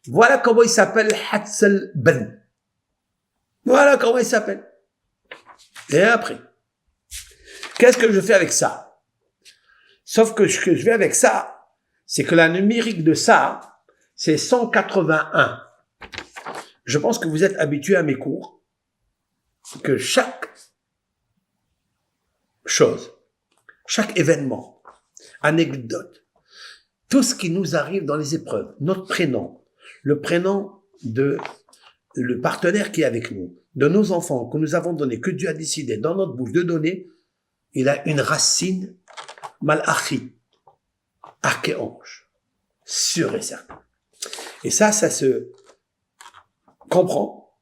Voilà comment il s'appelle Hatsal Ben. Voilà comment il s'appelle. Et après, qu'est-ce que je fais avec ça? Sauf que ce que je fais avec ça, c'est que la numérique de ça, c'est 181. Je pense que vous êtes habitués à mes cours, que chaque chose, chaque événement, anecdote, tout ce qui nous arrive dans les épreuves, notre prénom, le prénom de le partenaire qui est avec nous, de nos enfants que nous avons donnés, que Dieu a décidé dans notre bouche de donner, il a une racine malachi, archéange, sûr et certain. Et ça se comprend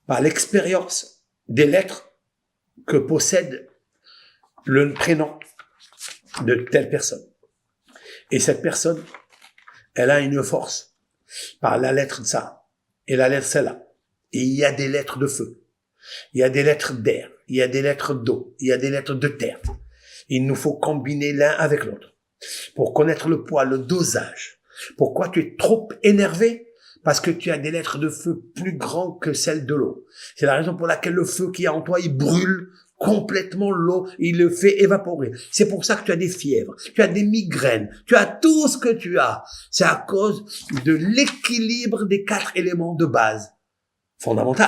par l'expérience des lettres que possède le prénom de telle personne. Et cette personne, elle a une force par la lettre de ça et la lettre celle-là. Et il y a des lettres de feu, il y a des lettres d'air, il y a des lettres d'eau, il y a des lettres de terre. Il nous faut combiner l'un avec l'autre pour connaître le poids, le dosage. Pourquoi tu es trop énervé? Parce que tu as des lettres de feu plus grandes que celles de l'eau. C'est la raison pour laquelle le feu qui est en toi, il brûle complètement l'eau, il le fait évaporer. C'est pour ça que tu as des fièvres, tu as des migraines, tu as tout ce que tu as. C'est à cause de l'équilibre des 4 éléments de base, fondamentaux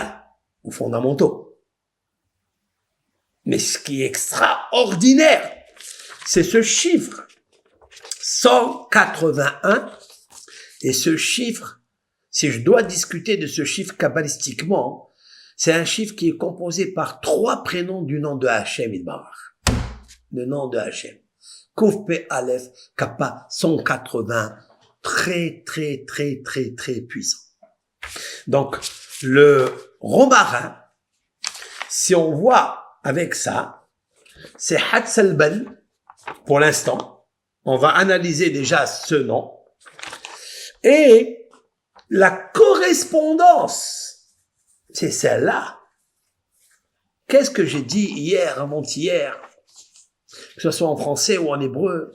ou fondamentaux. Mais ce qui est extraordinaire, c'est ce chiffre 181. Et ce chiffre, si je dois discuter de ce chiffre kabbalistiquement, c'est un chiffre qui est composé par 3 prénoms du nom de Hachem Idbarach. Le nom de Hachem. Kouf Pe Aleph Kappa 180. Très, très, très, très, très puissant. Donc, le romarin, si on voit avec ça, c'est Hatsal Ben, pour l'instant. On va analyser déjà ce nom. Et la correspondance, c'est celle-là. Qu'est-ce que j'ai dit hier, avant-hier, que ce soit en français ou en hébreu,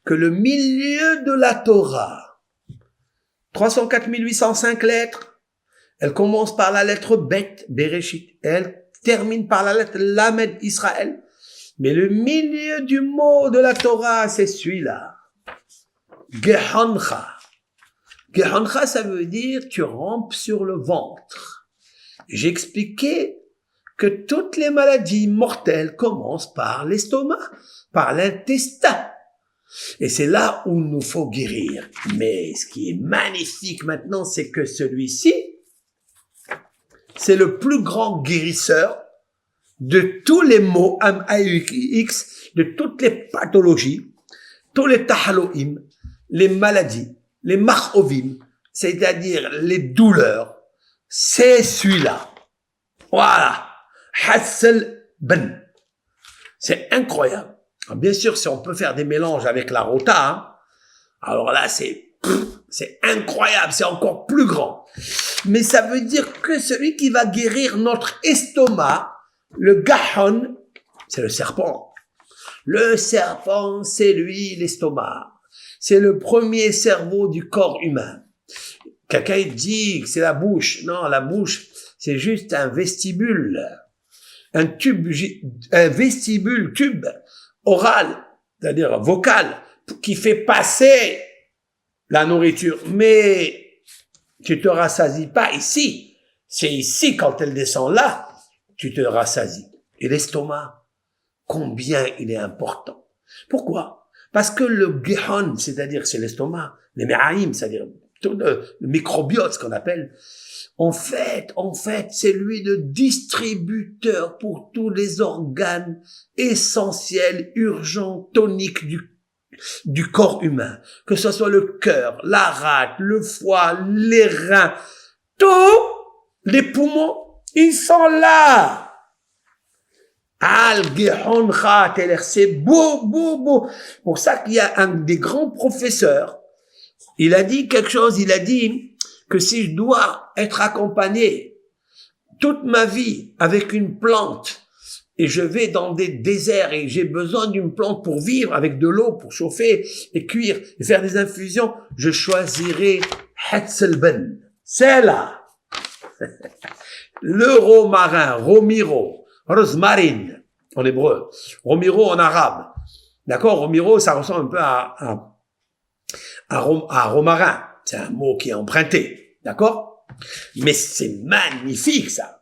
que le milieu de la Torah, 304 805 lettres, elle commence par la lettre Bet, Bereshit, elle termine par la lettre Lamed, Israël, mais le milieu du mot de la Torah, c'est celui-là. Gehoncha. Gehoncha, ça veut dire tu rampes sur le ventre. J'ai expliqué que toutes les maladies mortelles commencent par l'estomac, par l'intestin. Et c'est là où nous faut guérir. Mais ce qui est magnifique maintenant, c'est que celui-ci, c'est le plus grand guérisseur de tous les maux, M-A-U-X, de toutes les pathologies, tous les tahaloïm, les maladies, les marchovim, c'est-à-dire les douleurs. C'est celui-là. Voilà. Hatsal Ben. C'est incroyable. Bien sûr, si on peut faire des mélanges avec la rota, hein, alors là, c'est incroyable, c'est encore plus grand. Mais ça veut dire que celui qui va guérir notre estomac, le gahon, c'est le serpent. Le serpent, c'est lui, l'estomac. C'est le premier cerveau du corps humain. Quelqu'un dit que c'est la bouche. Non, la bouche, c'est juste un vestibule. Un vestibule, tube oral, c'est-à-dire vocal, qui fait passer la nourriture. Mais tu te rassasies pas ici. C'est ici, quand elle descend là, tu te rassasies. Et l'estomac, combien il est important. Pourquoi? Parce que le gehon, c'est-à-dire c'est l'estomac, les méraïm, c'est-à-dire tout le microbiote, ce qu'on appelle, en fait, c'est lui le distributeur pour tous les organes essentiels, urgents, toniques du corps humain. Que ce soit le cœur, la rate, le foie, les reins, tous les poumons, ils sont là. Al-Gehon Khat, c'est beau. Pour ça qu'il y a un des grands professeurs, il a dit quelque chose, il a dit que si je dois être accompagné toute ma vie avec une plante et je vais dans des déserts et j'ai besoin d'une plante pour vivre avec de l'eau pour chauffer et cuire et faire des infusions, je choisirai Hetzelben. C'est là. Le romarin, romiro, rosmarine en hébreu, romiro en arabe. D'accord? Romiro, ça ressemble un peu à romarin. C'est un mot qui est emprunté. D'accord? Mais c'est magnifique, ça.